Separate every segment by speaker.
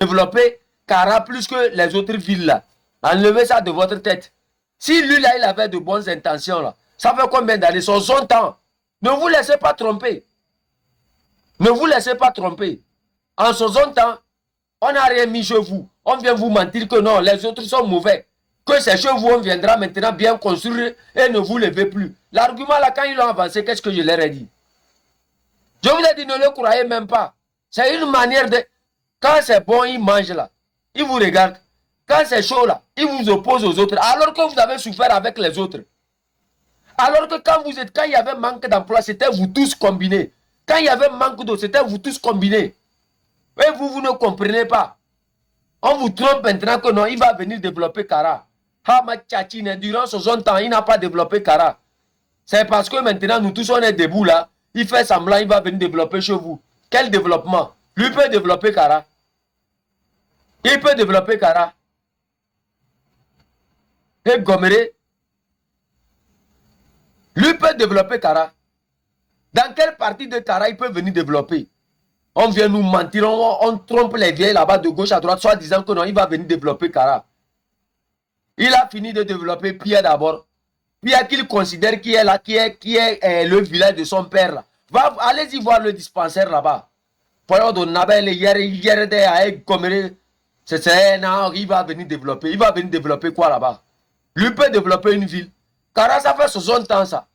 Speaker 1: développer Kara plus que les autres villes là. Enlevez ça de votre tête. Si lui là, il avait de bonnes intentions là, ça fait combien d'années? 60 ans. Ne vous laissez pas tromper. Ne vous laissez pas tromper. En 60 ans, on n'a rien mis chez vous. On vient vous mentir que non, les autres sont mauvais. Que c'est chez vous, on viendra maintenant bien construire et ne vous levez plus. L'argument là, quand ils l'ont avancé, qu'est-ce que je leur ai dit? Je vous ai dit, ne le croyez même pas. C'est une manière de... Quand c'est bon, ils mangent là. Ils vous regardent. Quand c'est chaud là, ils vous opposent aux autres. Alors que vous avez souffert avec les autres. Alors que quand il y avait manque d'emploi, c'était vous tous combinés. Quand il y avait manque d'eau, c'était vous tous combinés. Et vous, vous ne comprenez pas. On vous trompe maintenant que non, il va venir développer Kara. Hama Tchatine, durant 60 ans, il n'a pas développé Kara. C'est parce que maintenant, nous tous, on est debout là. Il fait semblant, il va venir développer chez vous. Quel développement? Lui peut développer Kara. Il peut développer Kara. Et Goméré, lui peut développer Kara. Dans quelle partie de Kara il peut venir développer? On vient nous mentir, on trompe les vieilles là-bas de gauche à droite, soit disant que non, il va venir développer Kara. Il a fini de développer Pierre d'abord. Pierre qu'il considère qui est là, qui est le village de son père là. Allez-y voir le dispensaire là-bas. Il va venir développer. Il va venir développer quoi là-bas? Lui peut développer une ville. Kara, ça fait 60 ans ça.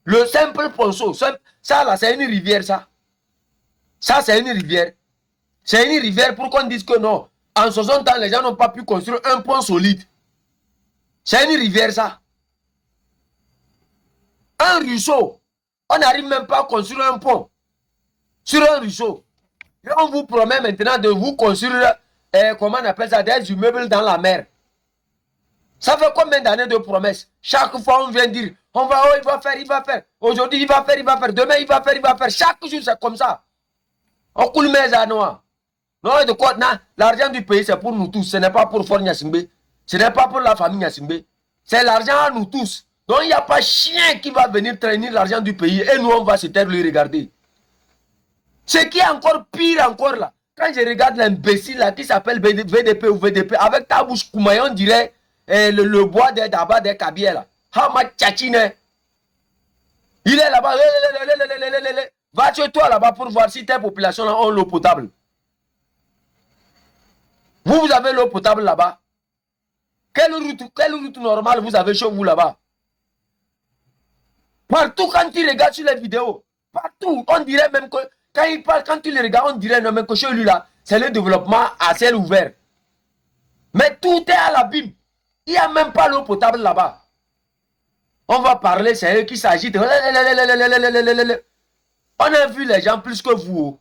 Speaker 1: Le simple ponceau, ça là, c'est une rivière ça. Ça, c'est une rivière. C'est une rivière pour qu'on dise que non. En 60 ans, les gens n'ont pas pu construire un pont solide. C'est une rivière, ça. Un ruisseau. On n'arrive même pas à construire un pont sur un ruisseau. Et on vous promet maintenant de vous construire, comment on appelle ça, des immeubles dans la mer. Ça fait combien d'années de promesses? Chaque fois, on vient dire, il va faire. Aujourd'hui, il va faire. Demain, il va faire. Chaque jour, c'est comme ça. On coule mes anois. Non, de quoi? L'argent du pays, c'est pour nous tous. Ce n'est pas pour Fort Nyasingbe. Ce n'est pas pour la famille Nyasingbe. C'est l'argent à nous tous. Donc, il n'y a pas chien qui va venir traîner l'argent du pays. Et nous, on va se taire, lui regarder. Ce qui est encore pire encore là. Quand je regarde l'imbécile là qui s'appelle VDP ou VDP, avec ta bouche Koumaï, on dirait le bois des Daba des Kabier là. Hama Tchatine. Il est là-bas. Va chez toi là-bas pour voir si tes populations là ont l'eau potable. Vous avez l'eau potable là-bas. Quelle route normale vous avez chez vous là-bas? Partout quand tu regardes sur les vidéos, partout, on dirait même que quand il parle, quand tu les regardes, on dirait même que chez lui là, c'est le développement à ciel ouvert. Mais tout est à l'abîme. Il n'y a même pas l'eau potable là-bas. On va parler, c'est eux qui s'agitent. On a vu les gens plus que vous.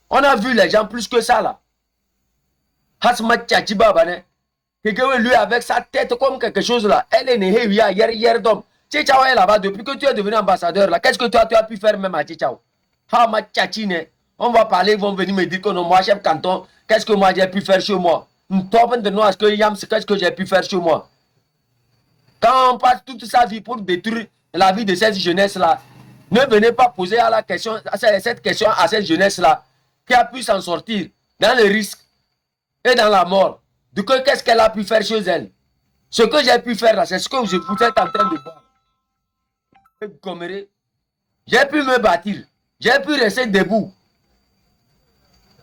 Speaker 1: On a vu les gens plus que ça là. Hasma Tchachiba Bane. Lui avec sa tête comme quelque chose là. Elle est née hier d'homme. Tchao est là-bas depuis que tu es devenu ambassadeur là. Qu'est-ce que toi tu as pu faire même à Tchao? Hama Tchachine. On va parler, ils vont venir me dire que non, moi chef canton, qu'est-ce que moi j'ai pu faire chez moi? Qu'est-ce que j'ai pu faire chez moi? Quand on passe toute sa vie pour détruire la vie de cette jeunesse-là, ne venez pas poser cette question à cette jeunesse-là qui a pu s'en sortir dans le risque et dans la mort. De qu'est-ce qu'elle a pu faire chez elle? Ce que j'ai pu faire là, c'est ce que vous êtes en train de voir. J'ai pu me bâtir. J'ai pu rester debout.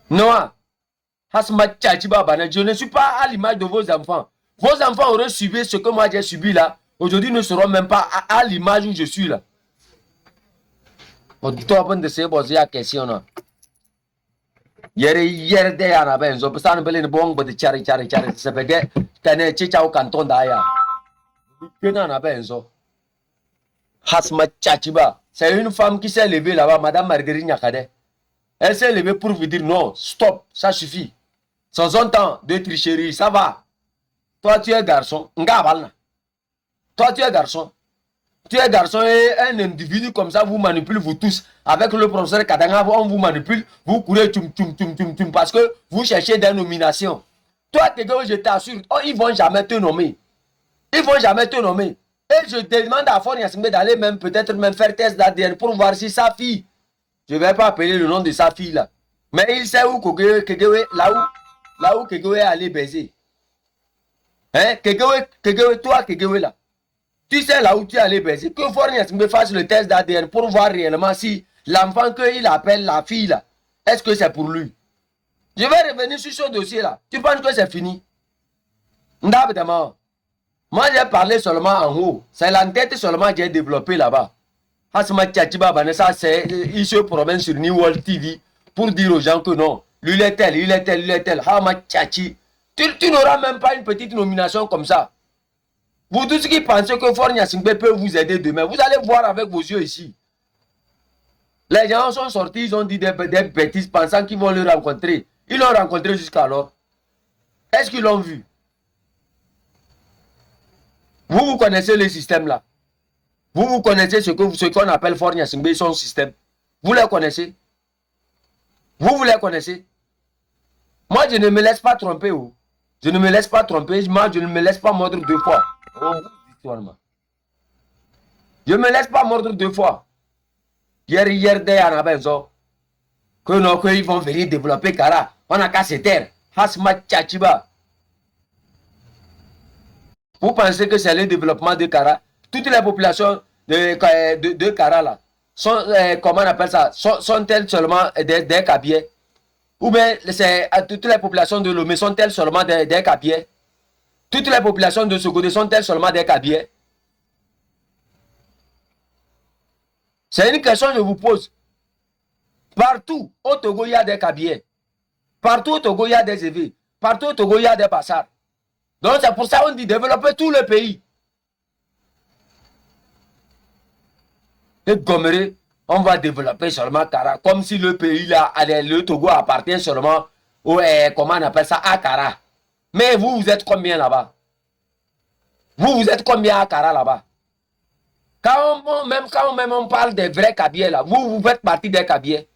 Speaker 1: Non. Je ne suis pas à l'image de vos enfants. Vos enfants auraient subi ce que moi j'ai subi là. Aujourd'hui, ne seront même pas à l'image où je suis là. On dit toi de se poser la question là. Hier de ana ben zo pesa nbele ne bong bode chari se pege kane chicha au canton daya. Kena na ben zo. Hasma Tchachiba, c'est une femme qui s'est levée là-bas, Madame Marguerite Nyakade. Elle s'est levée pour vous dire non, stop, ça suffit. 60 ans de tricherie, ça va. Toi, tu es garçon. Toi, tu es garçon. Tu es garçon et un individu comme ça vous manipule, vous tous. Avec le professeur Kadanga, on vous manipule, vous courez parce que vous cherchez des nominations. Toi, je t'assure, ils ne vont jamais te nommer. Ils ne vont jamais te nommer. Et je demande à Fort Nyasingbe d'aller même peut-être même faire test d'ADN pour voir si sa fille, je ne vais pas appeler le nom de sa fille là, mais il sait où, là Kekewe est allé baiser. Hein? Kekewe, toi, Kekewe là. Tu sais là où tu es allé baiser. Que Fornias me fasse le test d'ADN pour voir réellement si l'enfant qu'il appelle la fille là, est-ce que c'est pour lui? Je vais revenir sur ce dossier là. Tu penses que c'est fini? Moi, j'ai parlé seulement en haut. C'est l'entête seulement que j'ai développé là-bas. Hasma Tchatiba Vanessa, il se promène sur New World TV pour dire aux gens que non, lui il est tel, il est tel, il est tel. Hama Tchachi. Tu n'auras même pas une petite nomination comme ça. Vous tous qui pensez que Fornia Singbe peut vous aider demain, vous allez voir avec vos yeux ici. Les gens sont sortis, ils ont dit des bêtises pensant qu'ils vont le rencontrer. Ils l'ont rencontré jusqu'alors. Est-ce qu'ils l'ont vu? Vous connaissez le système là. Vous connaissez ce qu'on appelle Fornia Singbe, son système. Vous les connaissez? Vous les connaissez? Moi, je ne me laisse pas tromper. Oh. Je ne me laisse pas tromper. Moi, je ne me laisse pas mordre 2 fois. Oh, je ne me laisse pas mordre 2 fois. Hier, que non, qu'ils vont venir développer Kara. On a qu'à se taire. Hasma Tchachiba. Vous pensez que c'est le développement de Kara? Toutes les populations de Kara là, sont, comment on appelle ça, sont-elles seulement des Kabiais? Ou bien toutes les populations de Lomé sont-elles seulement des Kabiais? Toutes les populations de Sogodé sont-elles seulement des Kabiais? C'est une question que je vous pose. Partout au Togo, il y a des Kabiais. Partout au Togo, il y a des Évé. Partout au Togo, il y a des Bassards. Donc c'est pour ça qu'on dit développer tout le pays. Et Goméré, on va développer seulement Kara. Comme si le pays là, le Togo appartient seulement au, comment on appelle ça, à Kara. Mais vous êtes combien là-bas? Vous êtes combien à Kara là-bas? Quand on parle des vrais Kabiais là, vous faites partie des Kabiais.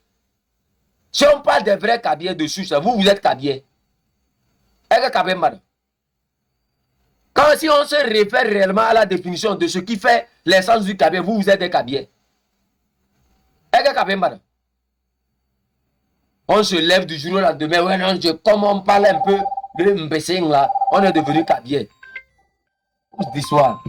Speaker 1: Si on parle des vrais Kabiais dessus, vous êtes Kabiais. Quand si on se réfère réellement à la définition de ce qui fait l'essence du Kabiais, vous êtes des Kabiais. On se lève du jour au lendemain. Ouais, non, comme on parle un peu de Mbessing là, on est devenu Kabiais. D'histoire.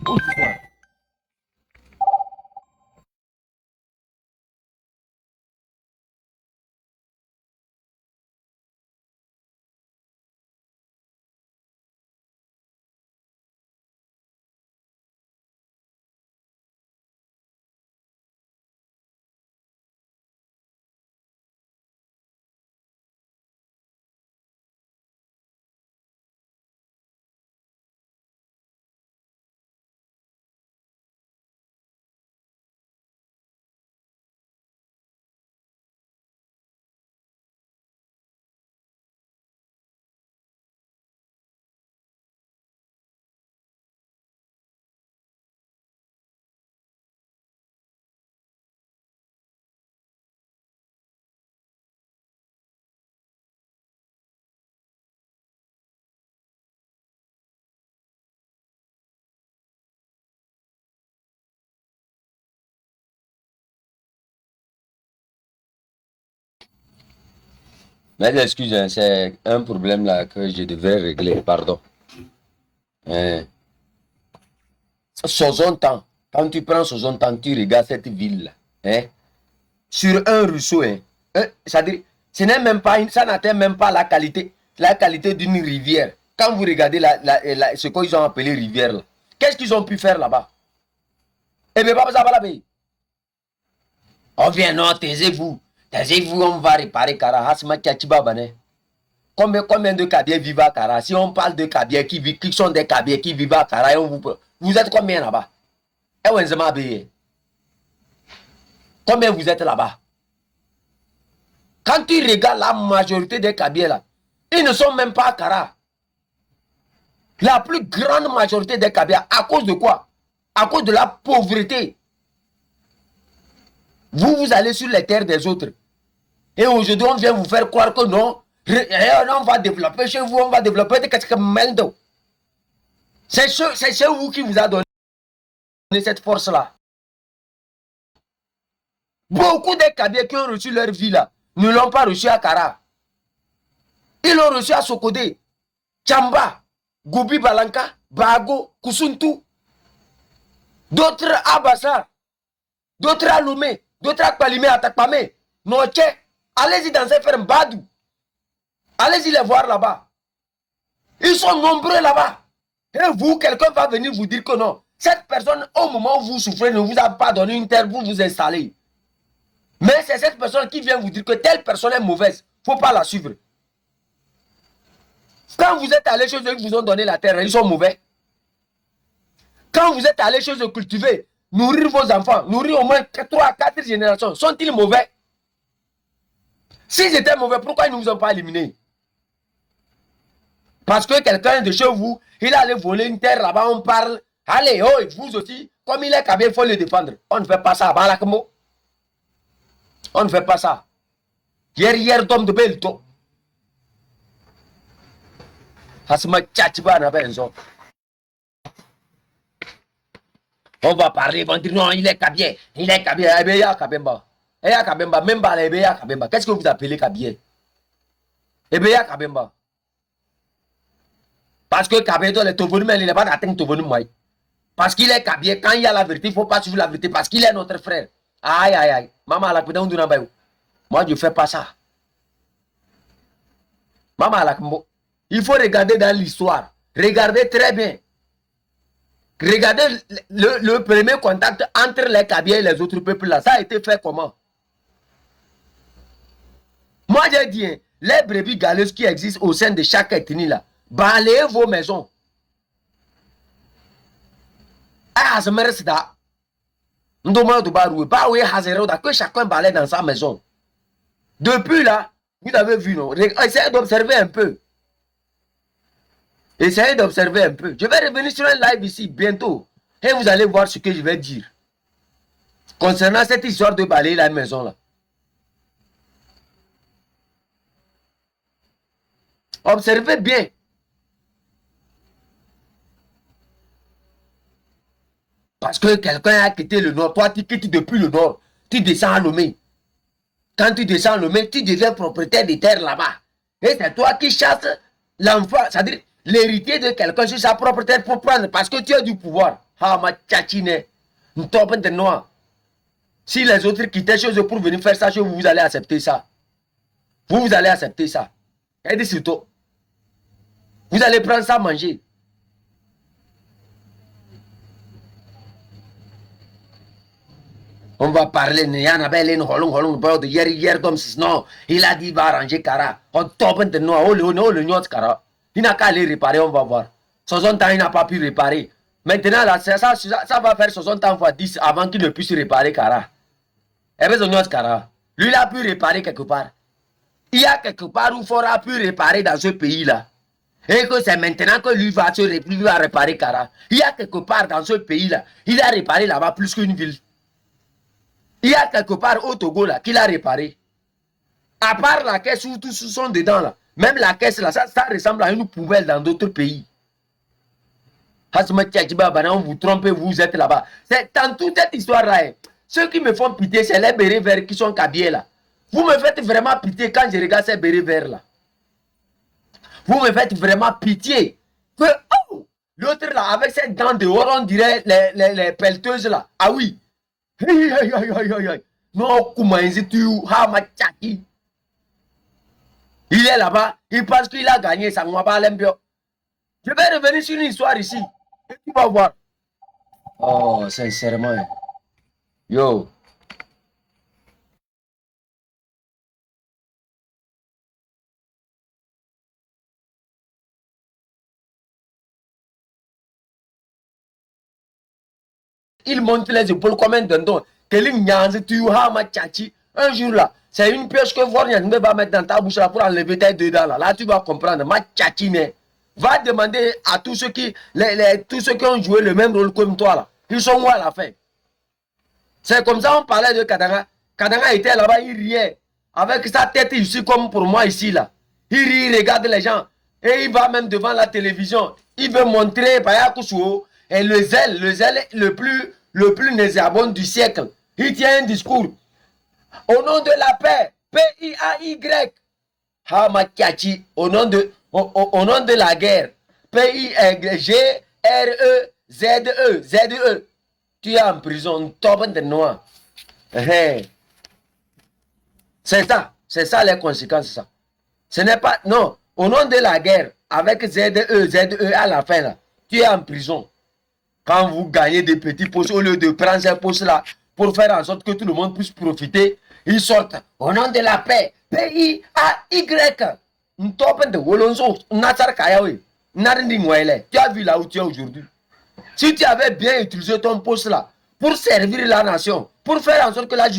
Speaker 1: Mais excusez, c'est un problème là que je devrais régler, pardon. Sozontan, quand tu prends Sozontan, tu regardes cette ville là, sur un ruisseau, c'est-à-dire, ça n'atteint même pas la qualité d'une rivière. Quand vous regardez ce qu'ils ont appelé rivière, qu'est-ce qu'ils ont pu faire là-bas? Eh bien, pas ça va la payer. On vient, non, taisez-vous, on va réparer Kara, Hasma Tchachiba Bané. Combien de Kabiais vivent à Kara? Si on parle de Kabiais qui sont des Kabiais qui vivent à Kara, vous êtes combien là-bas? Combien vous êtes là-bas? Quand tu regardes la majorité des Kabiais là, ils ne sont même pas à Kara. La plus grande majorité des Kabiais, à cause de quoi? À cause de la pauvreté. Vous allez sur les terres des autres. Et aujourd'hui, on vient vous faire croire que non, on va développer chez vous, on va développer des casques. C'est chez vous qui vous a donné cette force-là. Beaucoup des Kabiais qui ont reçu leur vie là, ne l'ont pas reçu à Kara. Ils l'ont reçu à Sokodé. Tchamba, Gobi Balanka, Bago, Kusuntu, d'autres à Bassar, d'autres à Lomé, d'autres à Palimé, à Takpame, Noche. Allez-y dans ces fermes Badou. Allez-y les voir là-bas. Ils sont nombreux là-bas. Et vous, quelqu'un va venir vous dire que non. Cette personne, au moment où vous souffrez, ne vous a pas donné une terre pour vous installer. Mais c'est cette personne qui vient vous dire que telle personne est mauvaise. Il ne faut pas la suivre. Quand vous êtes allé chez eux, ils vous ont donné la terre, ils sont mauvais. Quand vous êtes allé chez eux cultiver, nourrir vos enfants, nourrir au moins 3 à 4 générations, sont-ils mauvais? S'ils étaient mauvais, pourquoi ils ne vous ont pas éliminés? Parce que quelqu'un de chez vous, il allait voler une terre là-bas, on parle. Allez, oh, vous aussi, comme il est cabé, il faut le défendre. On ne fait pas ça, Balakmo. On ne fait pas ça. Hier, Tom de Belto. On va parler, on va dire non, il est cabier. Il est cabier. Ebeya Kabemba. Ebeya Kabemba, même pas Ebeya Kabemba. Qu'est-ce que vous appelez cabier? Ebeya Kabemba. Parce que Kabedo, le tovonu, mais il n'est pas atteint tovonu, moi. Parce qu'il est cabier. Quand il y a la vérité, il ne faut pas suivre la vérité. Parce qu'il est notre frère. Aïe, aïe, aïe. Maman, la pédon du Nabayou. Moi, je ne fais pas ça. Maman, la Kambo. Il faut regarder dans l'histoire. Regardez très bien. Regardez le premier contact entre les Kabyles et les autres peuples là. Ça a été fait comment? Moi j'ai dit, hein, les brebis galeuses qui existent au sein de chaque ethnie là, balayez vos maisons. Ah, ça me reste là. Que chacun balaye dans sa maison. Depuis là, vous avez vu, non? Essayez d'observer un peu. Essayez d'observer un peu. Je vais revenir sur un live ici bientôt. Et vous allez voir ce que je vais dire. Concernant cette histoire de balayer la maison là. Observez bien. Parce que quelqu'un a quitté le nord. Toi, tu quittes depuis le nord. Tu descends à Lomé. Quand tu descends à Lomé, tu deviens propriétaire des terres là-bas. Et c'est toi qui chasses l'enfant. C'est-à-dire l'héritier de quelqu'un sur sa propre terre pour prendre. Parce que tu as du pouvoir. Ah, ma tchatchine. Nous tombons de noix. Si les autres quittaient chez eux pour venir faire ça chez vous, vous allez accepter ça. Vous allez accepter ça. Et dit surtout. Vous allez prendre ça à manger. On va parler, hier, comme si non, il a dit il va arranger Kara. On tombe de noix, oh le niot Kara. Il n'a qu'à aller réparer, on va voir. 60 ans, il n'a pas pu réparer. Maintenant, là, ça va faire 60 ans fois 10 avant qu'il ne puisse réparer Kara. Et bien, niot Kara. Lui, il a pu réparer quelque part. Il y a quelque part où il faudra pu réparer dans ce pays-là. Et que c'est maintenant que lui va réparer Kara. Il y a quelque part dans ce pays-là, il a réparé là-bas plus qu'une ville. Il y a quelque part au Togo là qu'il a réparé. À part la caisse où tous sont dedans là. Même la caisse là, ça ressemble à une poubelle dans d'autres pays. On vous trompez, vous êtes là-bas. C'est dans toute cette histoire là. Ceux qui me font pitié, c'est les bérets verts qui sont cabiers là. Vous me faites vraiment pitié quand je regarde ces bérets verts là. Vous me faites vraiment pitié. Que oh, l'autre là, avec ses dents dehors, on dirait les pelleteuses là. Ah oui. Non, il est là-bas, il pense qu'il a gagné, ça ne va pas l'embio. Je vais revenir sur une histoire ici. Et tu vas voir. Oh, sincèrement. Yo. Il monte les épaules comme un dindon. Un jour là, c'est une pioche que Vornian va mettre dans ta bouche là pour enlever tes deux dents là. Là, tu vas comprendre. Ma tchatchine. Va demander à tous ceux qui ont joué le même rôle comme toi là. Ils sont où à la fin? C'est comme ça on parlait de Kadanga. Kadanga était là-bas, il riait. Avec sa tête ici comme pour moi ici là. Il rit, il regarde les gens. Et il va même devant la télévision. Il veut montrer Bayakusuo. Et le zèle le plus nauséabond du siècle. Il tient un discours. Au nom de la paix, P-I-A-Y. Hamakiachi, au nom de au nom de la guerre. P-I-G-R-E-Z-E, Z-E. Tu es en prison, tombe de noix. C'est ça les conséquences, ça. Ce n'est pas, non, au nom de la guerre, avec Z-E, Z-E à la fin, là, tu es en prison. Quand vous gagnez des petits postes, au lieu de prendre ces postes-là pour faire en sorte que tout le monde puisse profiter, ils sortent au nom de la paix. P-I-A-Y. Tu as vu là où tu es aujourd'hui. Si tu avais bien utilisé ton poste là pour servir la nation, pour faire en sorte que la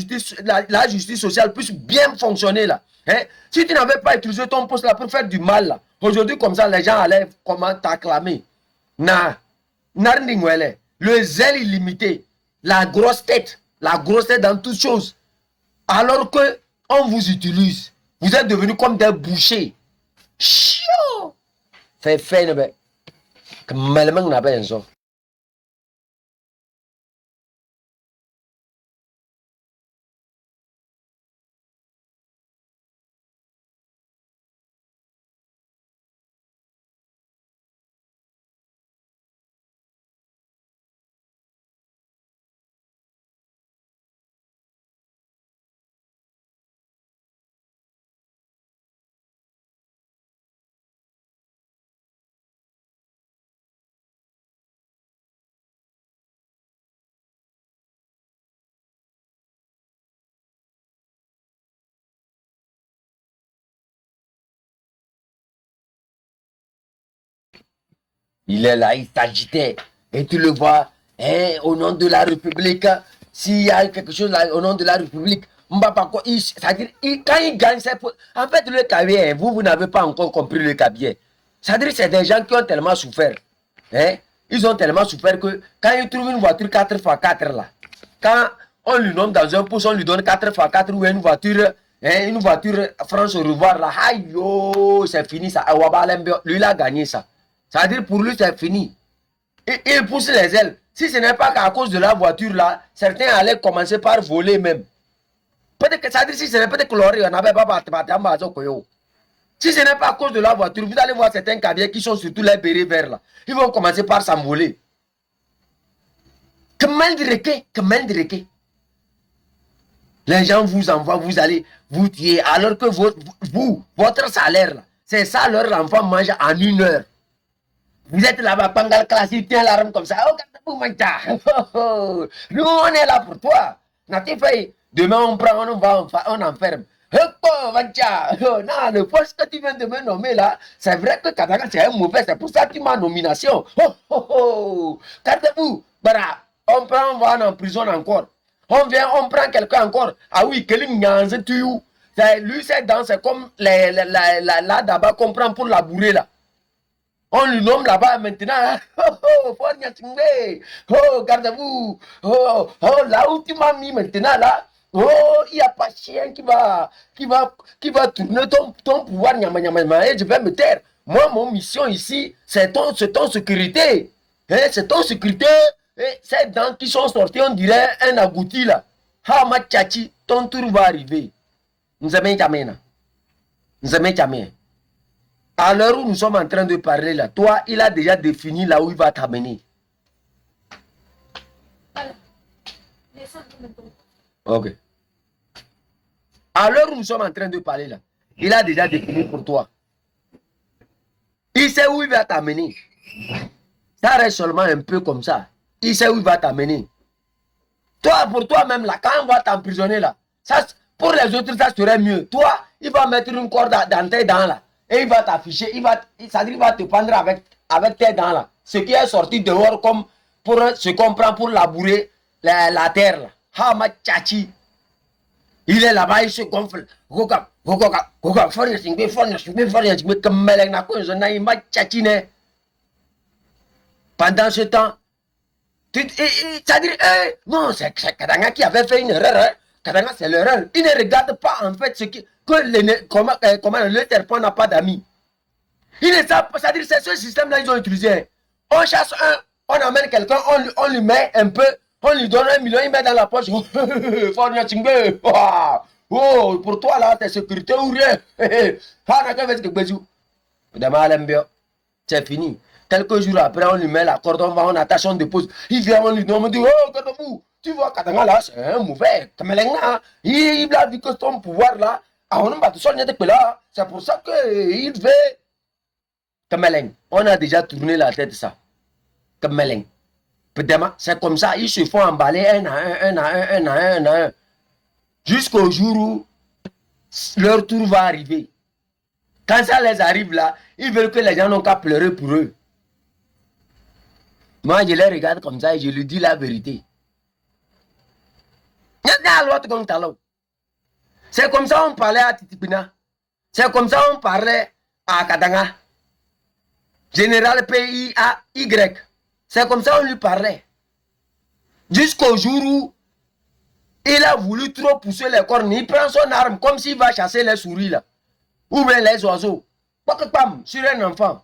Speaker 1: justice sociale puisse bien fonctionner là. Hein? Si tu n'avais pas utilisé ton poste là pour faire du mal là, aujourd'hui comme ça les gens allaient comment t'acclamer. Le zèle illimité, la grosse tête dans toutes choses. Alors que on vous utilise, vous êtes devenus comme des bouchers. Chiant. Fait que malheureusement n'a pas un son. Il est là, il s'agitait. Et tu le vois, hein, au nom de la République, s'il y a quelque chose là, au nom de la République, c'est-à-dire, quand il gagne, en fait, le cabinet, vous n'avez pas encore compris le cabinet. C'est-à-dire, c'est des gens qui ont tellement souffert. Hein? Ils ont tellement souffert que quand ils trouvent une voiture 4x4 là, quand on lui nomme dans un poste, on lui donne 4x4 ou une voiture France au revoir là, aïe yo, c'est fini ça. Lui, il a gagné ça. C'est-à-dire, pour lui, c'est fini. Il pousse les ailes. Si ce n'est pas qu'à cause de la voiture là, certains allaient commencer par voler même. Peut-être que ça dit si ce n'est peut-être que l'oreille, on avait pas si ce n'est pas à cause de la voiture, vous allez voir certains caviers qui sont surtout les bérets verts là. Ils vont commencer par s'envoler. Que mal de les gens vous envoient, vous allez vous tuer, alors que votre salaire là, c'est ça leur enfant mange en 1 heure. Vous êtes là-bas, Pangal classe, il tient l'arme comme ça. Oh, nous, on est là pour toi. Demain, on prend, on enferme. Non, le poste que tu viens de me nommer là, c'est vrai que Katanga, c'est un mauvais, c'est pour ça que tu m'as nomination. Gardez-vous. On prend, on va en prison encore. On vient, on prend quelqu'un encore. Ah oui, Kelim Nyanze Tuyou. Lui, c'est comme là d'abord qu'on prend pour labourer là. On lui nomme là-bas maintenant. Oh, gardez-vous. Oh, là où tu m'as mis maintenant là. Oh, il n'y a pas chien qui va tourner ton pouvoir. Et je vais me taire. Moi, mon mission ici, c'est ton sécurité. C'est ton sécurité. Ces dents qui sont sorties, on dirait un agouti là. Ha, ma tchachi, ton tour va arriver. Nous avons jamais. Nous avons jamais. À l'heure où nous sommes en train de parler là, toi, il a déjà défini là où il va t'amener. Ok. À l'heure où nous sommes en train de parler là, il a déjà défini pour toi. Il sait où il va t'amener. Ça reste seulement un peu comme ça. Il sait où il va t'amener. Toi, pour toi-même là, quand on va t'emprisonner là, ça, pour les autres, ça serait mieux. Toi, il va mettre une corde dans tes dents là. Et il va t'afficher, il va te prendre avec tes dents là. Ce qui est sorti dehors comme pour ce qu'on prend pour labourer la terre là. Ha ma tchachi. Il est là-bas, il se gonfle. Pendant ce temps, c'est-à-dire, non, c'est Katanga qui avait fait une erreur. Hein. Katanga, c'est l'erreur. Il ne regarde pas en fait ce qui, comment le serpent n'a pas d'amis. Il ne savent pas, c'est-à-dire, c'est ce système-là qu'ils ont utilisé. On chasse un, on amène quelqu'un, on lui met un peu, on lui donne 1 million, il met dans la poche. Oh, pour toi là, t'es sécurité ou rien. C'est fini. Quelques jours après, on lui met la corde, on attache, on dépose. Il vient, on lui dit, oh, regardez-vous, tu vois, Katanga là, c'est un mauvais. Il a vu que ton pouvoir là, c'est pour ça qu'il veut. On a déjà tourné la tête ça. C'est comme ça, ils se font emballer un à un. Jusqu'au jour où leur tour va arriver. Quand ça les arrive là, ils veulent que les gens n'ont qu'à pleurer pour eux. Moi, je les regarde comme ça et je lui dis la vérité. C'est comme ça on parlait à Titipina. C'est comme ça on parlait à Katanga. Général PIAY. C'est comme ça on lui parlait. Jusqu'au jour où il a voulu trop pousser les cornes. Il prend son arme comme s'il va chasser les souris là. Ou bien les oiseaux. Sur un enfant.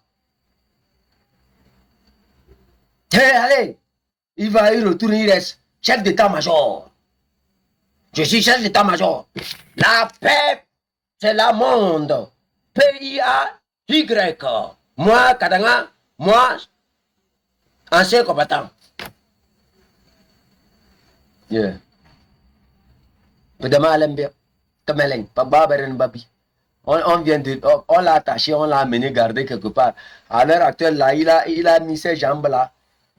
Speaker 1: Allez, il va y retourner, il reste chef d'état-major. Je suis chef d'état-major. La paix, c'est la monde. PIAY. Moi, Katanga, moi, ancien combattant. Yeah. On vient de, on l'a attaché, on l'a amené garder quelque part. À l'heure actuelle, là, il a mis ses jambes là.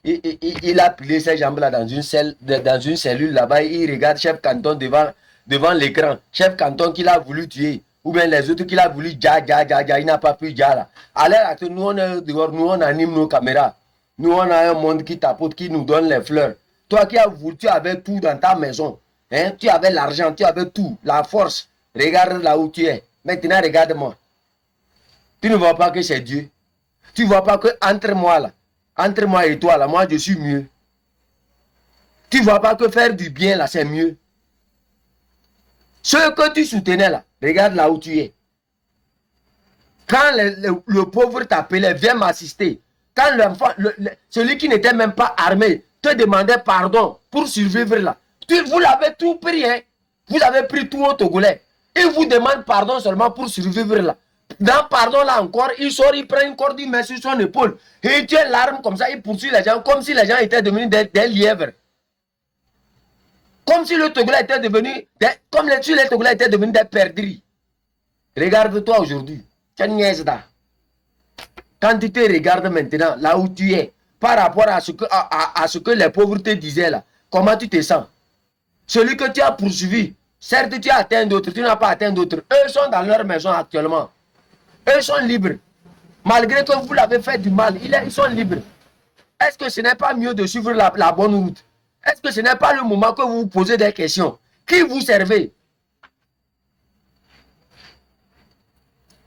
Speaker 1: Il a plié ses jambes là dans une cellule là-bas. Il regarde chef canton devant l'écran. Chef canton qu'il a voulu tuer. Ou bien les autres qu'il a voulu il n'a pas pu là. À l'heure actuelle, nous on est dehors, nous on anime nos caméras. Nous on a un monde qui tapote, qui nous donne les fleurs. Toi qui as voulu, tu avais tout dans ta maison. Hein? Tu avais l'argent, tu avais tout, la force. Regarde là où tu es. Maintenant, regarde-moi. Tu ne vois pas que c'est Dieu. Tu ne vois pas que entre moi et toi, là, moi, je suis mieux. Tu ne vois pas que faire du bien, là, c'est mieux. Ce que tu soutenais, là, regarde là où tu es. Quand le pauvre t'appelait, viens m'assister. Quand l'enfant, celui qui n'était même pas armé, te demandait pardon pour survivre là. Vous l'avez tout pris, hein. Vous avez pris tout au Togolais. Il vous demande pardon seulement pour survivre là. Dans pardon là encore, il sort, il prend une corde, il met sur son épaule. Et il tient l'arme comme ça, il poursuit les gens comme si les gens étaient devenus des lièvres. Comme si le Togolais était devenu, si les Togolais étaient devenus des perdrix. Regarde-toi aujourd'hui. Quand tu te regardes maintenant, là où tu es, par rapport à ce que les pauvres te disaient là, comment tu te sens? Celui que tu as poursuivi, certes tu as atteint d'autres, tu n'as pas atteint d'autres. Eux sont dans leur maison actuellement. Eux sont libres. Malgré que vous l'avez fait du mal, ils sont libres. Est-ce que ce n'est pas mieux de suivre la bonne route? Est-ce que ce n'est pas le moment que vous vous posez des questions? Qui vous servez?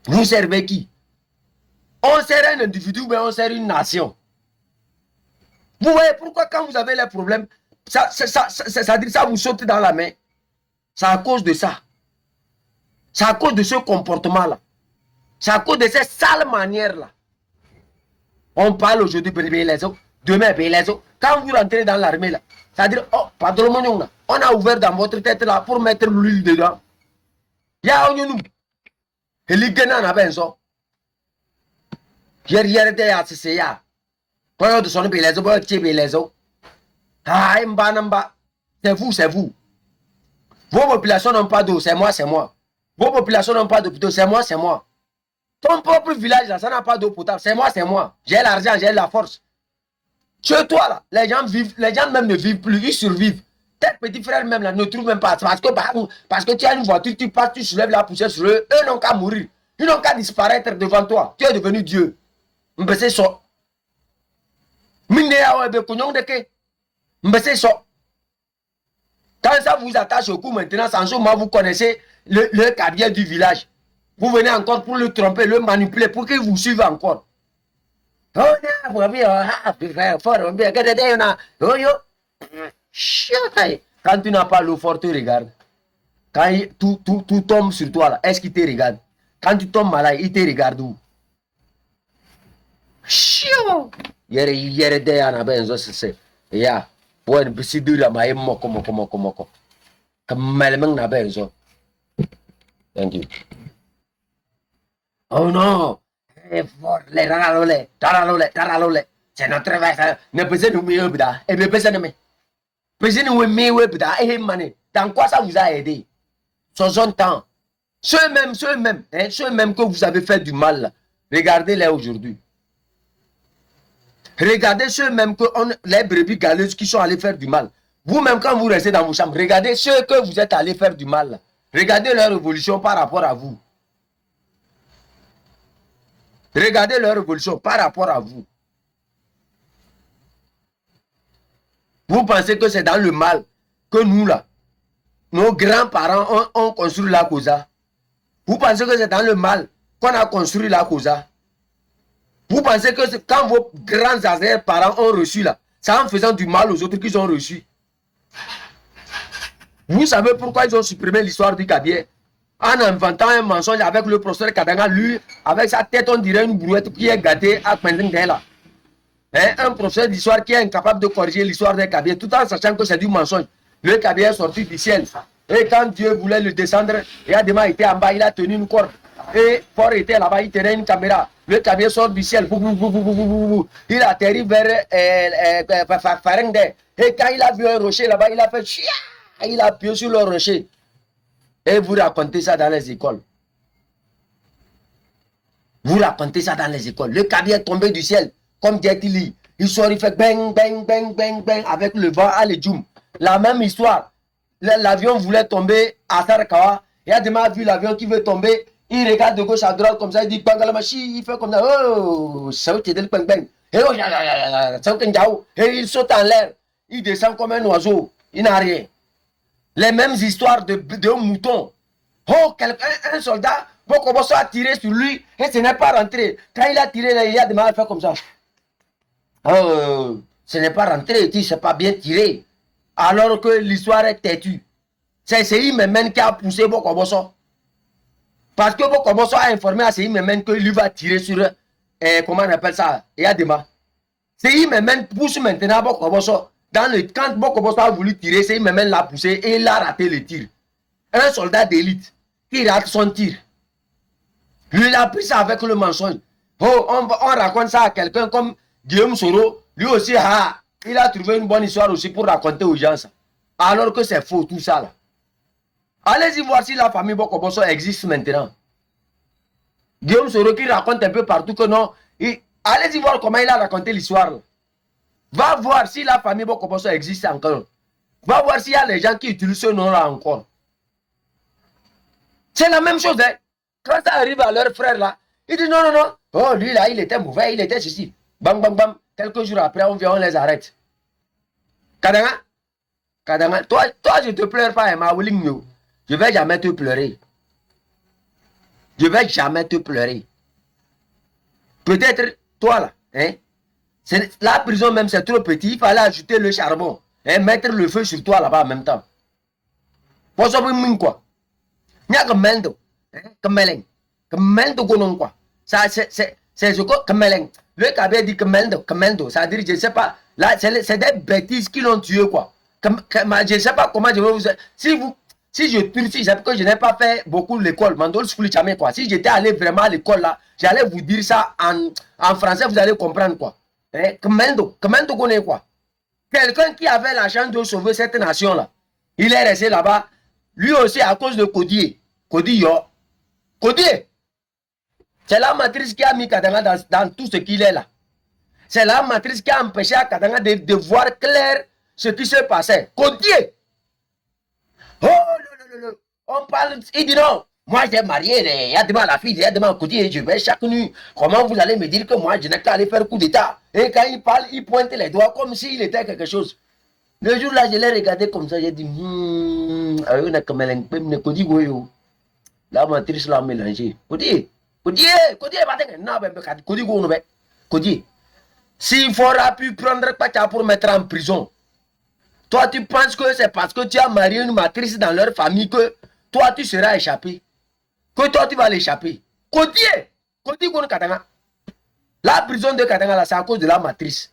Speaker 1: Vous servez qui? On sert un individu, mais on sert une nation. Vous voyez pourquoi quand vous avez les problèmes, ça vous saute dans la main. C'est à cause de ça. C'est à cause de ce comportement-là. C'est à cause de ces sales manières-là. On parle aujourd'hui de les autres, demain de les autres. Quand vous rentrez dans l'armée, là, c'est-à-dire, oh, patron, on a ouvert dans votre tête là pour mettre l'huile dedans. Il y a un nous. Et les gens n'ont pas ça. Hier, c'est ça. Quand on sonne les autres, les autres. Ah, c'est vous, c'est vous. Vos populations n'ont pas d'eau, c'est moi, c'est moi. Vos populations n'ont pas d'hôpital, c'est moi, c'est moi. Ton propre village, là, ça n'a pas d'eau potable, c'est moi, c'est moi. J'ai l'argent, j'ai la force. Chez toi, là, les gens même ne vivent plus, ils survivent. Tes petits frères même, là, ne trouvent même pas. Parce que tu as une voiture, tu passes, tu soulèves la poussière sur eux, eux n'ont qu'à mourir. Ils n'ont qu'à disparaître devant toi. Tu es devenu Dieu. Mbese so. Quand ça vous attache au cou maintenant, sans moi vous connaissez le carrière du village. Vous venez encore pour le tromper, le manipuler, pour qu'il vous suive encore. Quand tu n'as pas l'eau forte, tu regardes. Quand tout tombe sur toi, est-ce qu'il te regarde? Quand tu tombes malade, il te regarde où? Thank you. Oh non, Les raralolé, taralolé, taralolé. C'est notre travail. Ne pesez nous mieux, bida. Et bien, pesez nous. Pesez nous mieux, bida. Et mané. Dans quoi ça vous a aidé? 60 ans. Ceux-mêmes que vous avez fait du mal, regardez-les aujourd'hui. Regardez ceux-mêmes que les brebis galeuses qui sont allés faire du mal. Vous-même, quand vous restez dans vos chambres, regardez ceux que vous êtes allés faire du mal. Regardez leur évolution par rapport à vous. Regardez leur évolution par rapport à vous. Vous pensez que c'est dans le mal que nous, là, nos grands-parents ont construit la Cosa? Vous pensez que c'est dans le mal qu'on a construit la Cosa? Vous pensez que quand vos grands parents ont reçu là, c'est en faisant du mal aux autres qu'ils ont reçu? Vous savez pourquoi ils ont supprimé l'histoire du Kabier? En inventant un mensonge avec le professeur Kadanga, lui, avec sa tête, on dirait une brouette qui est gâtée à Pendengela. Un professeur d'histoire qui est incapable de corriger l'histoire des Kabier, tout en sachant que c'est du mensonge. Le Kabier est sorti du ciel. Et quand Dieu voulait le descendre, Yadema était en bas, il a tenu une corde. Et Fort était là-bas, il tenait une caméra. Le Kabier sort du ciel. Il atterrit vers Farengde. Et quand il a vu un rocher là-bas, il a fait chia. Il a appuyé sur le rocher. Et vous racontez ça dans les écoles. Vous racontez ça dans les écoles. Le Kabier est tombé du ciel. Comme Jet Li. Il sort, il fait bang, bang, bang, bang, bang. Avec le vent à l'Edjoum. La même histoire. L'avion voulait tomber à Sarakawa. Il a déjà vu l'avion qui veut tomber. Il regarde de gauche à droite comme ça. Il dit Bangalamachi. Il fait comme ça. Oh, ça c'est le bang bang. Et il saute en l'air. Il descend comme un oiseau. Il n'a rien. Les mêmes histoires de moutons. Oh, un soldat, Bokoboso a tiré sur lui et ce n'est pas rentré. Quand il a tiré, il a demandé à faire comme ça. Oh, ce n'est pas rentré, il ne s'est pas bien tiré. Alors que l'histoire est têtue. C'est Seyi-Memen qui a poussé Bokoboso. Parce que Bokoboso a informé à Seyi-Memen qu'il lui va tirer sur, comment on appelle ça, Yadema. Seyi-Memen pousse maintenant Bokoboso. Quand Bokoboso a voulu tirer, Seyi-Memen l'a poussé et il a raté le tir. Un soldat d'élite qui rate son tir. Lui, il a pris ça avec le mensonge. Oh, on raconte ça à quelqu'un comme Guillaume Soro. Lui aussi, il a trouvé une bonne histoire aussi pour raconter aux gens ça. Alors que c'est faux tout ça là. Allez-y voir si la famille Bokoboso existe maintenant. Guillaume Soro qui raconte un peu partout que non. Allez-y voir comment il a raconté l'histoire. Va voir si la famille Bokoboso existe encore. Va voir s'il y a les gens qui utilisent ce nom-là encore. C'est la même chose. Hein? Quand ça arrive à leur frère là, ils disent non, non, non. Oh, lui là, il était mauvais, il était ceci. Bam, bam, bam. Quelques jours après, on vient, on les arrête. Kadanga, Kadanga, toi, je te pleure pas, hein, ma Willingno. Je vais jamais te pleurer. Je vais jamais te pleurer. Peut-être, toi là, hein, la prison même, c'est trop petit. Il fallait ajouter le charbon. Hein, mettre le feu sur toi là-bas en même temps. Pour ça, quoi. Il y a que Mendo. Mendo gonon quoi. Ça, c'est ce que Meleng. Le Kabé dit que Mendo. Ça veut dire, je ne sais pas. Là, c'est des bêtises qui l'ont tué quoi. Je ne sais pas comment je vais vous. Si je purifie, c'est que je n'ai pas fait beaucoup l'école. Mandol School jamais quoi. Si j'étais allé vraiment à l'école là, j'allais vous dire ça en français, vous allez comprendre quoi. Mendo connaît quoi. Quelqu'un qui avait la chance de sauver cette nation là, il est resté là-bas. Lui aussi à cause de Kodié. Kodié. C'est la matrice qui a mis Kadanga dans tout ce qu'il est là. C'est la matrice qui a empêché à Kadanga de voir clair ce qui se passait. Kodié. Oh, non. On parle, il dit non. Moi j'ai marié, il y a demandé à la fille, il y a demandé à Kodié, je vais chaque nuit. Comment vous allez me dire que moi je n'ai qu'à aller faire coup d'état? Et quand il parle, il pointe les doigts comme s'il était quelque chose. Le jour là, je l'ai regardé comme ça, j'ai dit, la matrice l'a mélangé. Kodié. S'il faudra pu prendre Pacha pour mettre en prison, toi tu penses que c'est parce que tu as marié une matrice dans leur famille que toi tu seras échappé? Que toi tu vas l'échapper? Kodié Katanga. La prison de Katanga là, c'est à cause de la matrice.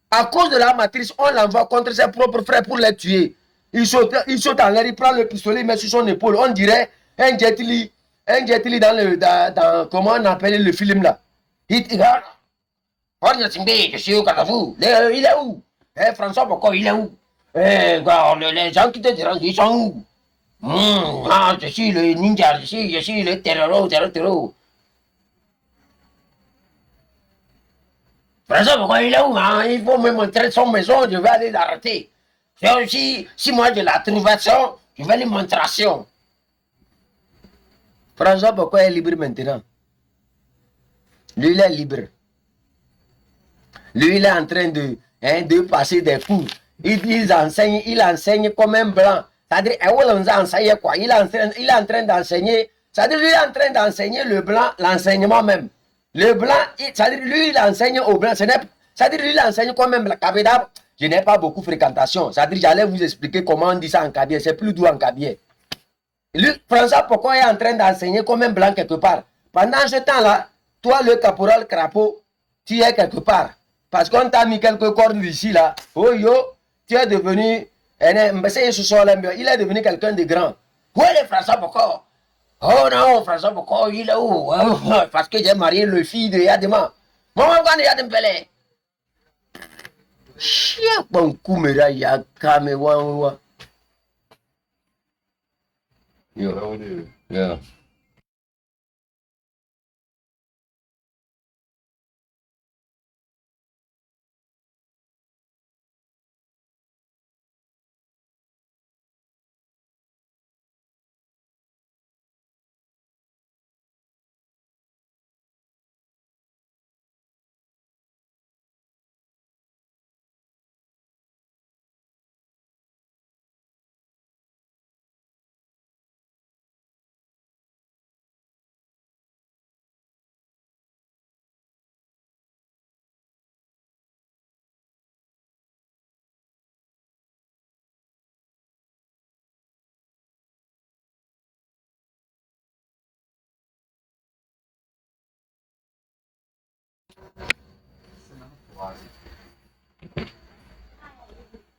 Speaker 1: À cause de la matrice, on l'envoie contre ses propres frères pour les tuer. Il saute en l'air, il prend le pistolet, il met sur son épaule. On dirait un Jet Li dans comment on appelle le film là. Il regarde. Je suis au Carrefour. Il est où? François Bocco, il est où? Les gens qui te diront, ils sont où? Je suis le ninja, je suis le terror. François Bocco, il est où? Il faut me montrer son maison, je vais aller l'arrêter. Si moi je la trouvation, je vais lui montrer. François Bocco est libre maintenant. Lui, il est libre. Lui, il est en train de passer des cours. Il enseigne comme un blanc. C'est-à-dire, il est en train d'enseigner. C'est-à-dire, lui, il est en train d'enseigner le blanc, l'enseignement même. Le blanc, c'est-à-dire, lui, il enseigne au blanc. C'est-à-dire, lui, il enseigne comme un blanc. Je n'ai pas beaucoup de fréquentation. C'est-à-dire, j'allais vous expliquer comment on dit ça en Kabylie. C'est plus doux en Kabylie. Lui, François, pourquoi il est en train d'enseigner comme un blanc quelque part? Pendant ce temps-là, toi, le caporal Crapaud, tu es quelque part. Parce qu'on t'a mis quelques cordes ici, là. Oh yo, tu es devenu. Il est devenu quelqu'un de grand. Où est le François Bocco? Oh non, François Bocco, il est où? Parce que j'ai marié le fils de Yadema. Maman, quand Yadempele. Chia, bon, Koumera, Yakame, wa. Yo, yeah.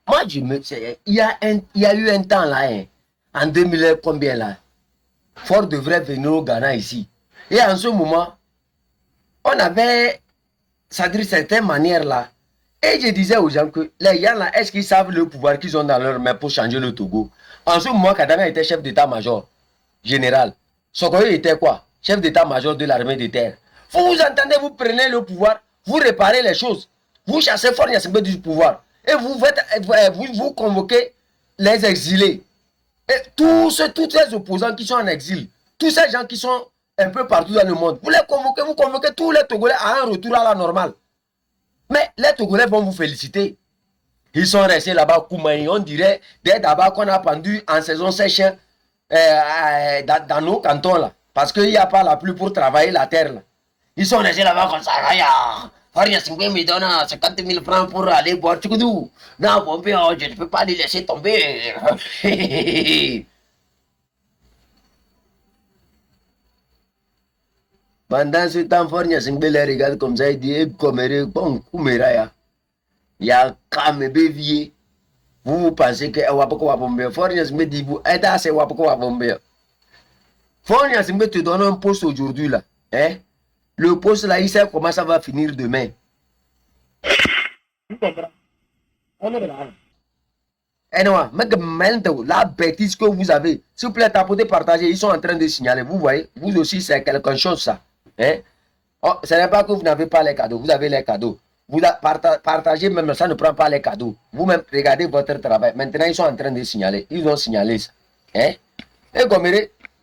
Speaker 1: Moi, il y a eu un temps là, en 2000, combien là? Ford devrait venir au Ghana ici. Et en ce moment, on avait, ça dit certaines manières là. Et je disais aux gens que les gens là, est-ce qu'ils savent le pouvoir qu'ils ont dans leurs mains pour changer le Togo? En ce moment, Kadame était chef d'état-major général. Sokoyo était quoi? Chef d'état-major de l'armée de terre. Vous entendez, vous prenez le pouvoir, vous réparez les choses. Vous chassez Ford Yassingbe du pouvoir. Et vous convoquez les exilés. Et tous les opposants qui sont en exil, tous ces gens qui sont un peu partout dans le monde, vous convoquez tous les Togolais à un retour à la normale. Mais les Togolais vont vous féliciter. Ils sont restés là-bas, Koumaï, on dirait, dès d'abord qu'on a pendu en saison sèche dans nos cantons là. Parce qu'il n'y a pas la pluie pour travailler la terre là. Ils sont restés là-bas comme ça. Faria 5 me donne 50 000 francs pour aller boire Tchoukoudou. Non, bon, je ne peux pas les laisser tomber. Pendant ce temps, Faria 5 les regarde comme ça, il dit, bon, Koumeraya. Il y a Kame Bévier. Vous pensez que Wapoko Wapombe, Faria 5 dit, vous êtes assez Wapoko Wapombe. Faria 5 te donne un poste aujourd'hui là. Hein? Le poste là, il sait comment ça va finir demain. La bêtise que vous avez, s'il vous plaît, tapotez, partagez, ils sont en train de signaler. Vous voyez, vous aussi, c'est quelque chose ça. Hein? Oh, ce n'est pas que vous n'avez pas les cadeaux, vous avez les cadeaux. Vous partagez même, ça ne prend pas les cadeaux. Vous-même, regardez votre travail. Maintenant, ils sont en train de signaler. Ils ont signalé ça. Hein? Et comme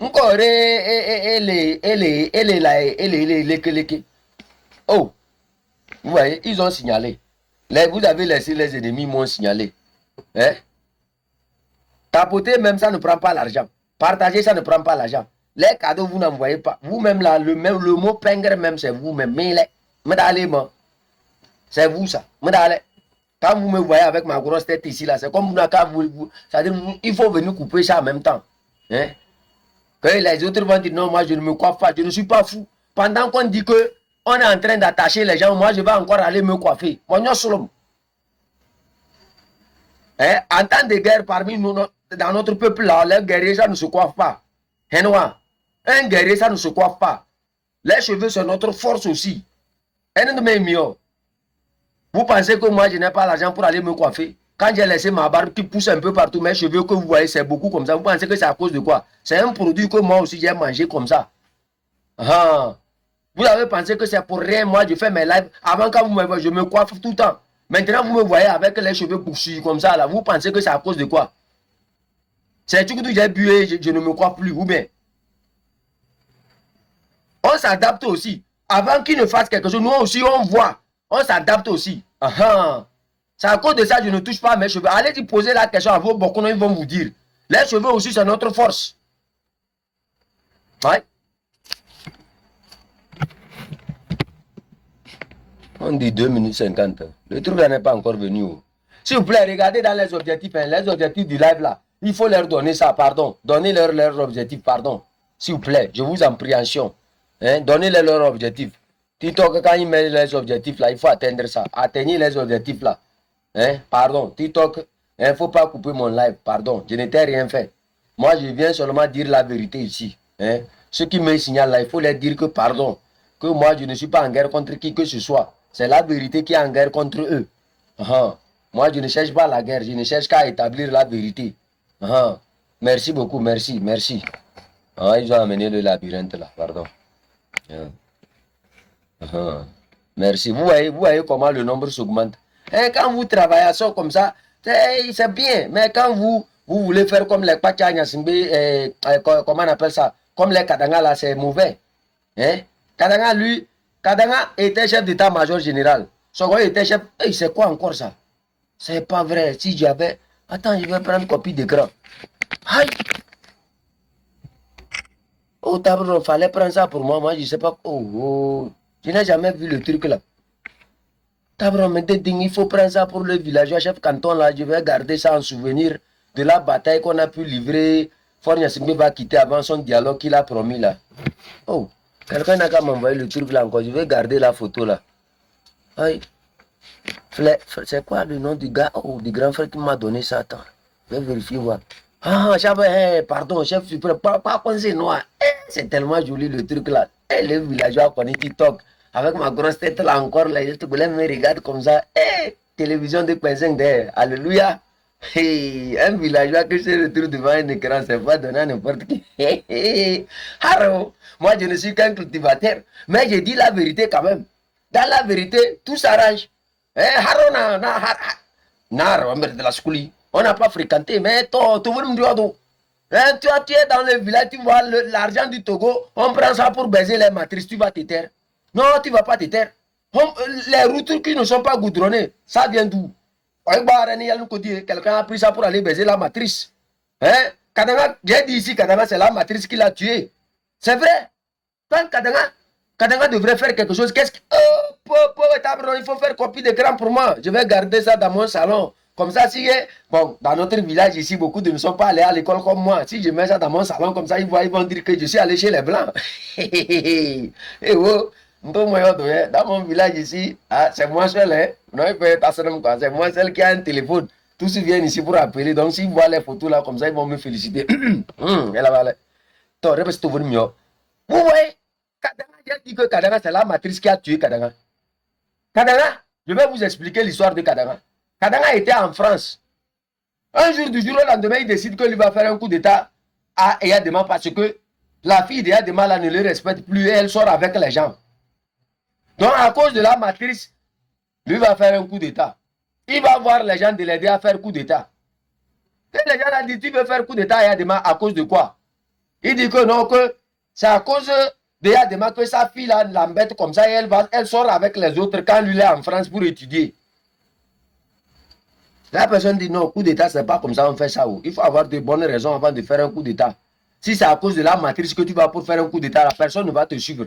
Speaker 1: encore, oh, vous voyez, ils ont signalé. Vous avez laissé les ennemis, m'ont signalé. Hein? Tapoter, même ça ne prend pas l'argent. Partager, ça ne prend pas l'argent. Les cadeaux, vous n'envoyez pas. Vous-même, là, le mot pingre, même, c'est vous-même. Mais c'est vous, ça. Quand vous me voyez avec ma grosse tête ici, là, c'est comme c'est-à-dire, il faut venir couper ça en même temps. Hein? Que les autres vont dire non, moi je ne me coiffe pas, je ne suis pas fou. Pendant qu'on dit que on est en train d'attacher les gens, moi je vais encore aller me coiffer. Hein? En temps de guerre parmi nous, dans notre peuple là, les guerriers ça ne se coiffe pas. Hein, un guerrier ça ne se coiffe pas. Les cheveux c'est notre force aussi. Un de mes mieux. Vous pensez que moi, je n'ai pas l'argent pour aller me coiffer? Quand j'ai laissé ma barbe qui pousse un peu partout, mes cheveux que vous voyez, c'est beaucoup comme ça. Vous pensez que c'est à cause de quoi? C'est un produit que moi aussi j'ai mangé comme ça. Ah. Vous avez pensé que c'est pour rien, moi je fais mes lives. Avant quand vous me voyez, je me coiffe tout le temps. Maintenant vous me voyez avec les cheveux poussés comme ça là. Vous pensez que c'est à cause de quoi? C'est tout que j'ai bu et je ne me coiffe plus. Ou bien on s'adapte aussi. Avant qu'il ne fasse quelque chose, nous aussi on voit. On s'adapte aussi. C'est à cause de ça que je ne touche pas à mes cheveux. Allez y poser la question à vos bocons, ils vont vous dire. Les cheveux aussi, c'est notre force. Ouais. On dit 2 minutes 50. Le truc là n'est pas encore venu. S'il vous plaît, regardez dans les objectifs. Hein, les objectifs du live là. Il faut leur donner ça, pardon. Donnez-leur leurs objectifs, pardon. S'il vous plaît, je vous en prie en chiant. Hein, donnez-leur leurs objectifs. TikTok, quand ils mettent les objectifs là, il faut atteindre ça. Atteignez les objectifs là. Hein, pardon, TikTok, il ne faut pas couper mon live, pardon. Je n'étais rien fait. Moi, je viens seulement dire la vérité ici. Hein. Ceux qui me signalent là, il faut leur dire que pardon. Que moi, je ne suis pas en guerre contre qui que ce soit. C'est la vérité qui est en guerre contre eux. Moi, je ne cherche pas la guerre. Je ne cherche qu'à établir la vérité. Merci beaucoup. Merci. Merci. Ils ont amené le labyrinthe là. Pardon. Merci. Vous voyez comment le nombre s'augmente. Quand vous travaillez à ça comme ça, c'est bien. Mais quand vous voulez faire comme les Pachanya Simbe, comment on appelle ça? Comme les Kadanga là, c'est mauvais. Kadanga, lui, Kadanga était chef d'état-major général. Sogo était chef. C'est quoi encore ça? C'est pas vrai. Si j'avais. Attends, je vais prendre copie d'écran. Aïe! Oh, il fallait prendre ça pour moi. Moi, je sais pas. Oh. Je n'ai jamais vu le truc là. Il faut prendre ça pour le villageois chef canton là. Je vais garder ça en souvenir de la bataille qu'on a pu livrer. Fornia Simbe va quitter avant son dialogue qu'il a promis là. Oh. Quelqu'un n'a qu'à m'envoyer le truc là encore. Je vais garder la photo là. Aïe. C'est quoi le nom du gars? Oh, du grand frère qui m'a donné ça. Attends. Je vais vérifier voir. Pardon, chef suprême. Pas qu'on c'est noir. C'est tellement joli le truc là. Les villageois connaissent TikTok. Avec ma grosse tête là encore. Là, je te voulais me regarder comme ça. Télévision de 2.5 derrière. Alléluia. Un villageois que je retrouve devant un écran, c'est pas donné à n'importe qui. Haro, moi je ne suis qu'un cultivateur, mais je dis la vérité quand même. Dans la vérité, tout s'arrange. Haro de la schouli. On n'a pas fréquenté, mais toi, tu veux me dire d'où? Tu es dans le village, tu vois l'argent du Togo, on prend ça pour baiser les matrices, tu vas te taire. Non, tu ne vas pas te taire. Les routes qui ne sont pas goudronnées, ça vient d'où? Quelqu'un a pris ça pour aller baiser la matrice. Kadanga, j'ai dit ici, Kadanga, c'est la matrice qui l'a tué. C'est vrai. Quand Kadanga devrait faire quelque chose, qu'est-ce que... il faut faire copie d'écran pour moi. Je vais garder ça dans mon salon. Comme ça, si... Bon, dans notre village ici, beaucoup de ne sont pas allés à l'école comme moi. Si je mets ça dans mon salon, comme ça, ils vont dire que je suis allé chez les Blancs. Dans mon village ici, c'est moi seul. C'est moi seul qui a un téléphone. Tous ceux viennent ici pour appeler. Donc, s'ils voient les photos là, comme ça, ils vont me féliciter. Vous voyez, Kadanga, j'ai dit que Kadanga, c'est la matrice qui a tué Kadanga. Kadanga, je vais vous expliquer l'histoire de Kadanga. Kadanga était en France. Un jour, du jour au lendemain, il décide qu'il va faire un coup d'état à Eyadema parce que la fille d'Eyadema là ne le respecte plus et elle sort avec les gens. Donc, à cause de la matrice, lui va faire un coup d'état. Il va voir les gens de l'aider à faire coup d'état. Et les gens ont dit, tu veux faire coup d'état à Eyadema à cause de quoi? Il dit que non, que c'est à cause de Eyadema que sa fille là l'embête comme ça et elle sort avec les autres quand lui est en France pour étudier. La personne dit non, coup d'état, c'est pas comme ça on fait ça. Il faut avoir de bonnes raisons avant de faire un coup d'état. Si c'est à cause de la matrice que tu vas pour faire un coup d'état, la personne ne va te suivre.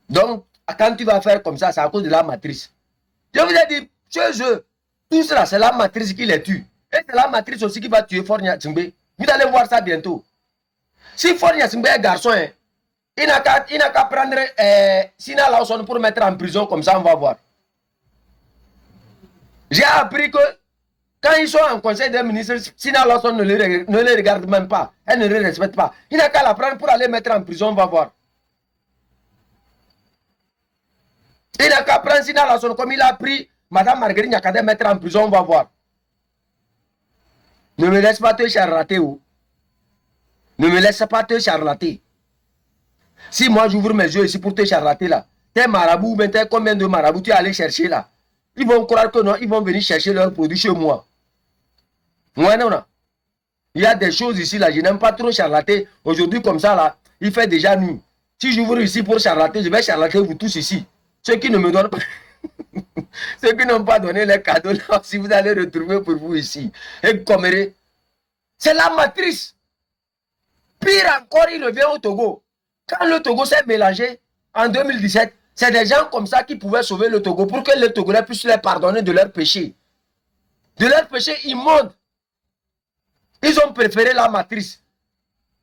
Speaker 1: Donc, quand tu vas faire comme ça, c'est à cause de la matrice. Je vous ai dit, chez eux, tout cela, c'est la matrice qui les tue. Et c'est la matrice aussi qui va tuer Fornia Tsingbe. Vous allez voir ça bientôt. Si Fornia Tsingbe est garçon, il n'a qu'à prendre Sina Lawson pour mettre en prison, comme ça on va voir. J'ai appris que quand ils sont en conseil des ministres, Sina Lawson ne les regarde même pas. Elle ne les respecte pas. Il n'a qu'à la prendre pour aller mettre en prison, on va voir. Il n'a qu'à prendre Sina Lassonde comme il a pris Madame Marguerite Nyakate, mettre en prison, on va voir. Ne me laisse pas te charlater. Oh. Ne me laisse pas te charlater. Si moi j'ouvre mes yeux ici pour te charlater là, tes marabouts, mais combien de marabouts tu es allé chercher là? Ils vont croire que non, ils vont venir chercher leurs produits chez moi. Ouais, non, non. Il y a des choses ici là, je n'aime pas trop charlater. Aujourd'hui comme ça là, il fait déjà nuit. Si j'ouvre ici pour charlater, je vais charlater vous tous ici. Ceux qui ne me donnent pas, ceux qui n'ont pas donné les cadeaux là, si vous allez retrouver pour vous ici. Et Coméré, c'est la matrice. Pire encore, il revient au Togo. Quand le Togo s'est mélangé en 2017, c'est des gens comme ça qui pouvaient sauver le Togo pour que le Togolais puisse les pardonner de leurs péchés. De leurs péchés immondes. Ils ont préféré la matrice.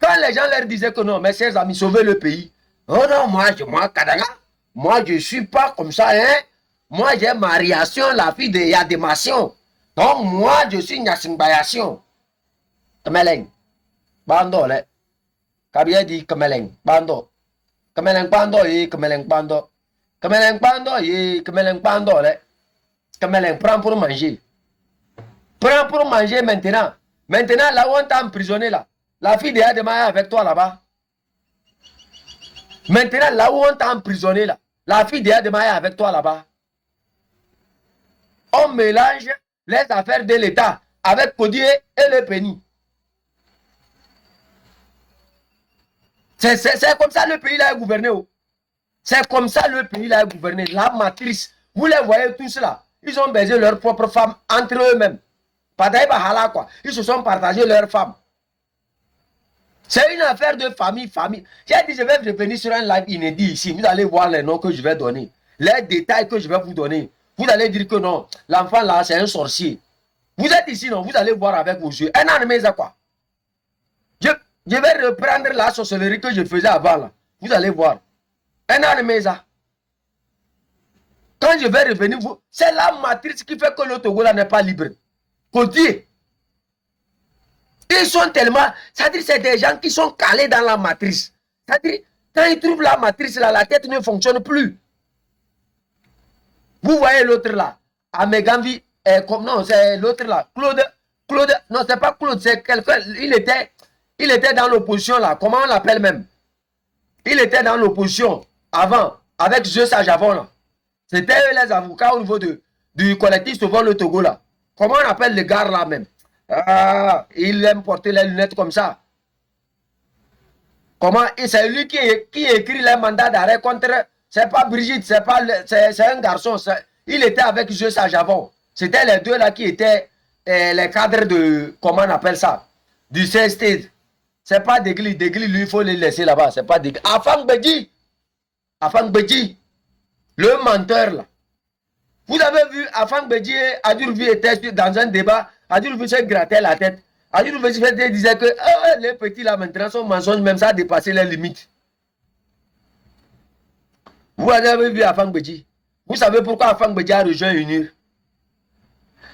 Speaker 1: Quand les gens leur disaient que non, mes chers amis, sauvez le pays. Oh non, moi, Kadanga, moi, je ne suis pas comme ça, hein. Moi, j'ai Mariation, la fille de Yadémation. Donc, moi, je suis Nyassimbayation. Kameleng. Bando, là. Kabia dit Kameleng. Bando. Kameleng Bando, Kameleng Bando. Kameleng Bando, Kameleng Bando, là. Kameleng, prends pour manger. Prends pour manger maintenant. Maintenant, là où on t'a emprisonné, là. La fille de Yadema est avec toi là-bas. Maintenant, là où on t'a emprisonné, là. La fille de Yadema est avec toi là-bas. On mélange les affaires de l'État avec Kodié et le Péni. C'est comme ça le pays là est gouverné. C'est comme ça le pays là est gouverné. La matrice. Vous les voyez tous là. Ils ont baisé leurs propres femmes entre eux-mêmes. Ils se sont partagés leurs femmes. C'est une affaire de famille. J'ai dit, je vais revenir sur un live inédit ici. Vous allez voir les noms que je vais donner. Les détails que je vais vous donner. Vous allez dire que non, l'enfant là, c'est un sorcier. Vous êtes ici, non? Vous allez voir avec vos yeux. Un an de quoi? Je vais reprendre la sorcellerie que je faisais avant là. Vous allez voir. Un an de quand je vais revenir, c'est la matrice qui fait que le Togo là n'est pas libre. Côté. Ils sont tellement, c'est-à-dire c'est des gens qui sont calés dans la matrice. C'est-à-dire, quand ils trouvent la matrice là, la tête ne fonctionne plus. Vous voyez l'autre là, Amegambi, non, c'est l'autre là, Claude, non, c'est pas Claude, c'est quelqu'un, il était dans l'opposition là, comment on l'appelle même? Il était dans l'opposition avant, avec Jeux Sajavon là. C'était les avocats au niveau du collectif Sauvons le Togo là. Comment on appelle les gars là même? Ah, il aime porter les lunettes comme ça. Comment? C'est lui qui écrit les mandats d'arrêt contre. C'est pas Brigitte, c'est un garçon. Il était avec Jeux Sajavon. C'était les deux là qui étaient les cadres de. Comment on appelle ça? Du CST. C'est pas Degli. Degli, lui, il faut les laisser là-bas. C'est pas Degli. Afang Bedji. Le menteur là. Vous avez vu, Afang Bedji, Adurvi était dans un débat. Adurvi se grattait la tête. Adurvi disait que les petits là maintenant, son mensonge, même ça a dépassé les limites. Vous avez vu Afang Bedji. Vous savez pourquoi Afang Bedji a rejoint UNIR?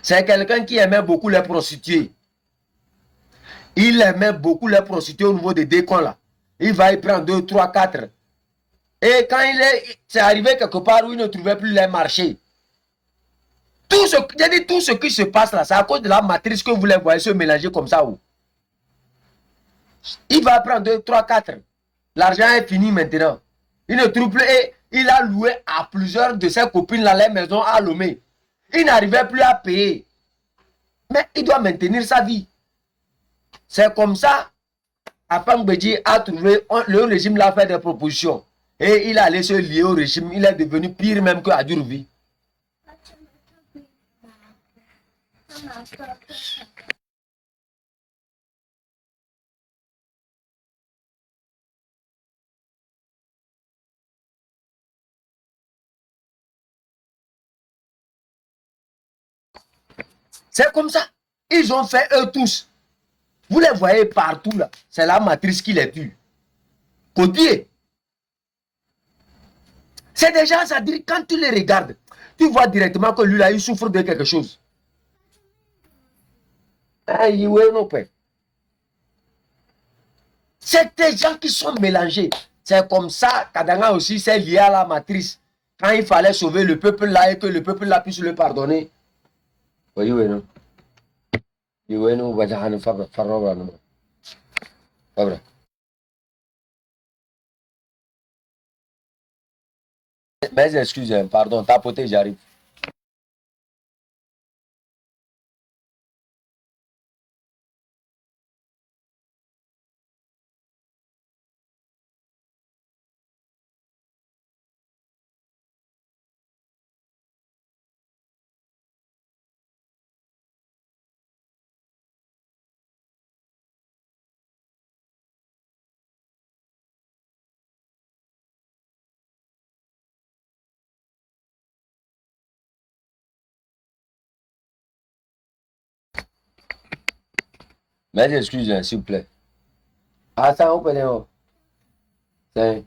Speaker 1: C'est quelqu'un qui aimait beaucoup les prostituées. Il aimait beaucoup les prostituées au niveau des décons là. Il va y prendre 2, 3, 4. Et quand c'est arrivé quelque part où il ne trouvait plus les marchés. Tout ce qui se passe là, c'est à cause de la matrice que vous les voyez se mélanger comme ça. Il va prendre 2, 3, 4. L'argent est fini maintenant. Il ne trouve plus et il a loué à plusieurs de ses copines là les maisons à Lomé. Il n'arrivait plus à payer. Mais il doit maintenir sa vie. C'est comme ça. Afang Bedji a trouvé, le régime l'a fait des propositions. Et il allait se lier au régime. Il est devenu pire même que Adjurvi. C'est comme ça. Ils ont fait eux tous. Vous les voyez partout là. C'est la matrice qui les tue. Côté. C'est des gens, ça dit, quand tu les regardes, tu vois directement que lui là, il souffre de quelque chose. C'est des gens qui sont mélangés. C'est comme ça, Kadanga aussi s'est lié à la matrice quand il fallait sauver le peuple là et que le peuple là puisse le pardonner. Oui, oui, non. Oui, non, mes excuses, hein, pardon, tapoter, j'arrive. Mes excuses, hein, s'il vous plaît. Ah, ça, on peut dire. C'est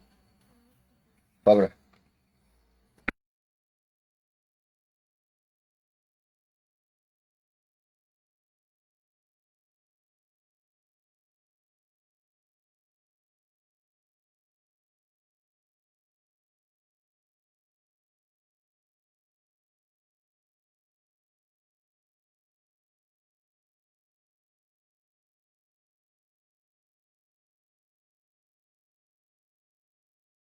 Speaker 1: pas vrai.